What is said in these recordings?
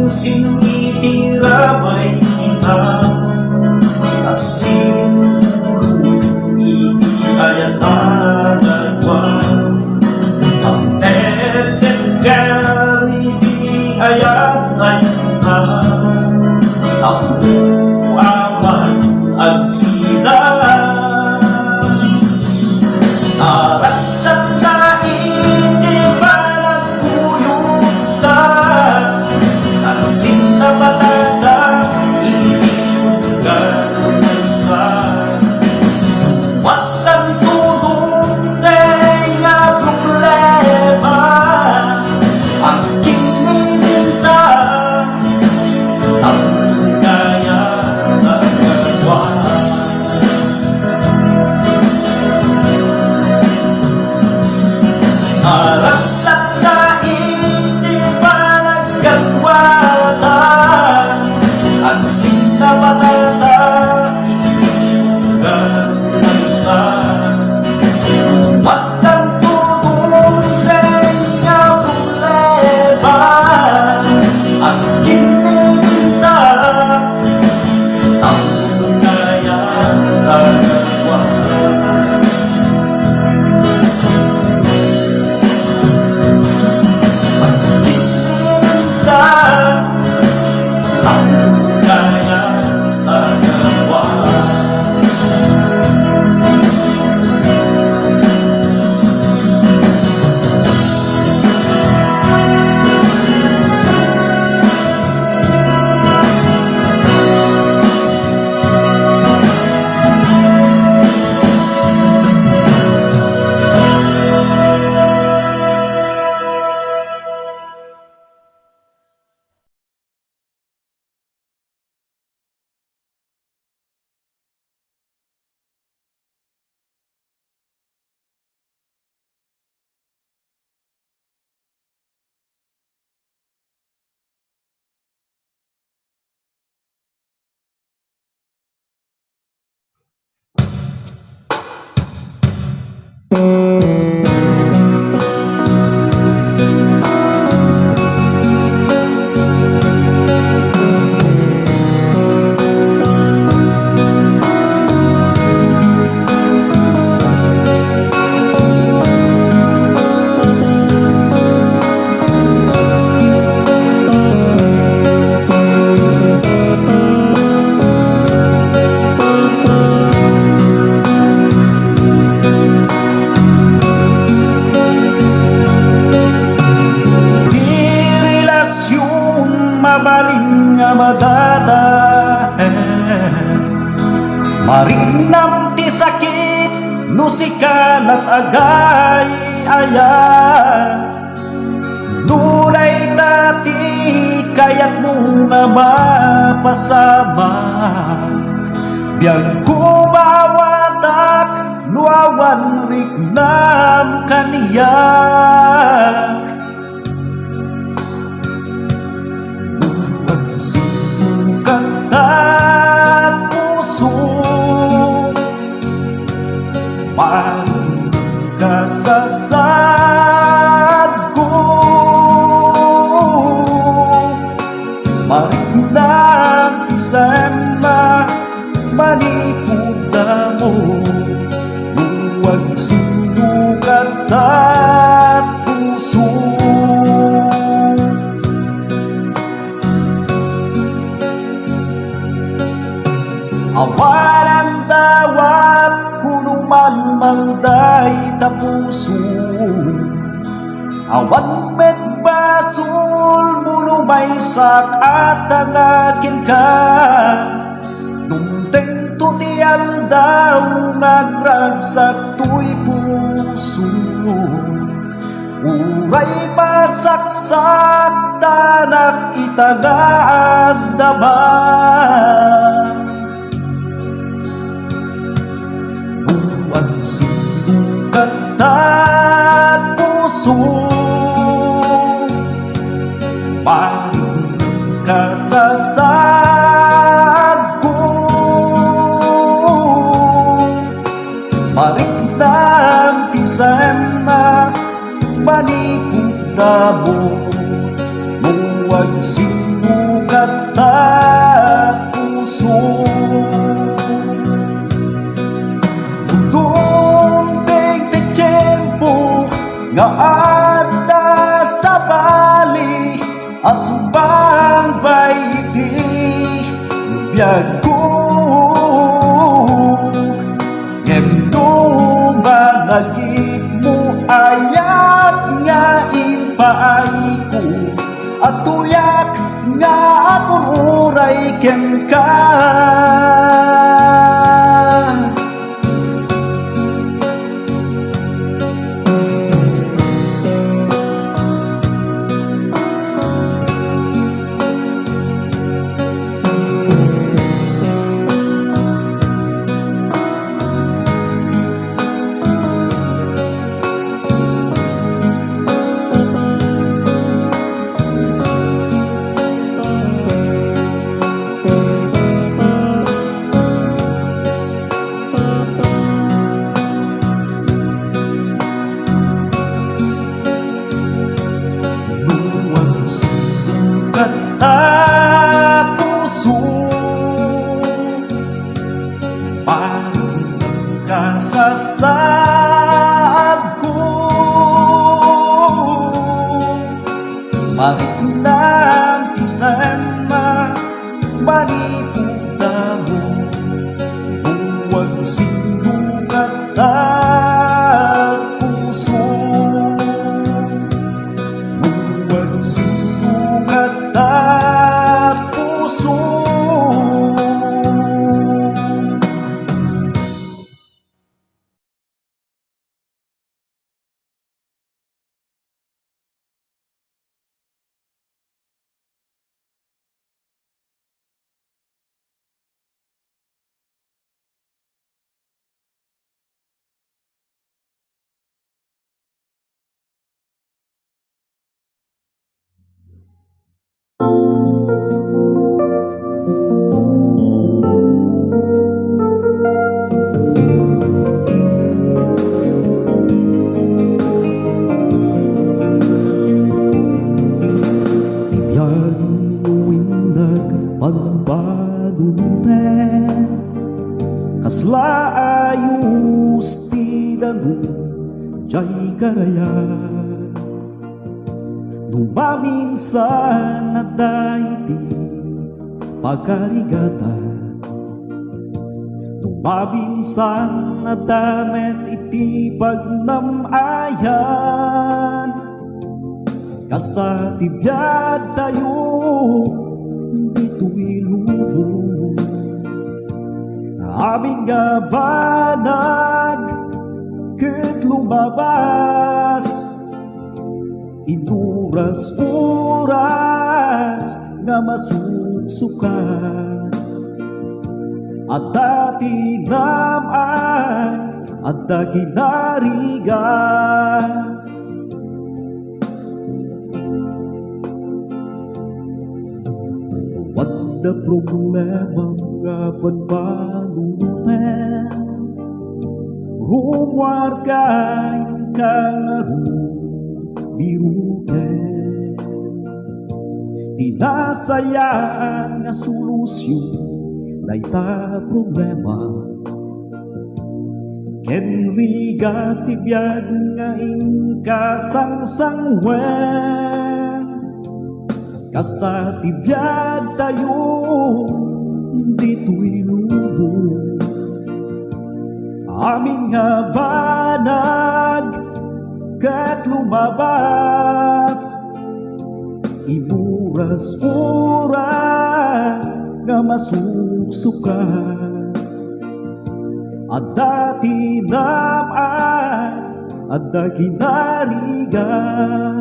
sinitirabay kita, asin iti ayat agagwan. Ang etet kari di ayat ayat ang aman agsida. Arat sa kain di palagpuyong ka, ang sinta patata iniugan ng sa watang tulong nga problema ang kiniminta ang kaya nagawa. Harap sa kain di panagkagwatan ang sinta patata iniugan ng sa watang tulong nga problema ang kiniminta ang kaya nagawa. Mabaling nga madada marignam ti sakit no sikalat agay ayat nunay tati kayat mo nga mapasama biyag kumawatak nuawan rignam kaniyak. Sinukat at puso magkasasad ko marignam ti sana manipuda mo huwag sinukat at puso. Awalan dawat kuno man malday tapuso awan met basul muno may sakat ang akin ka tumteng tutial daw nagragsak tuy puso uray masaksak tanak itagaan daman. Buwan sinukat at puso paring kasasad ko marignam ti sana manipuda mo huwag sinukat kaada sa bali asubang bayti biag ko ngendo ba nagit mo ayat nga ipaay ko at tuyak nga ako uray ken ka. Puso parang kasasab ko marik ng tisan manipugda mo huwag sinugat at puso huwag sinugat at puso. Pagbadunutin kasla ayus ti danu jay karayan dumaminsan na dayti pagkarigatan dumaminsan na damet iti pagnamayan kasta tibiyag tayo dito'y lubong aming gabanag ket lumabas inuras-uras nga masuksukan at dati naman at daginarigan. Wadda problema nga panpanunutin rumwar kain kalaro biruken tinasayaan nga solusyon dayta problema ken rigat tibiyag nga inkasangsangwen kasta tibiyag tayo dito'y lubong aming habanag kat lumabas inuras-uras nga masuksukan at dati naman at daginarigan.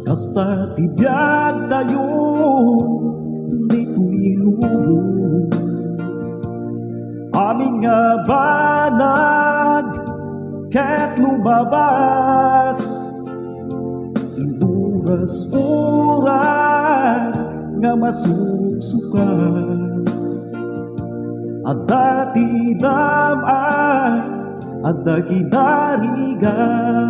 Kasta tibiyag tayo dito'y lubong aming habanag ket lumabas. Oras nga masuksukan, adda ti damay, adda ginarigan.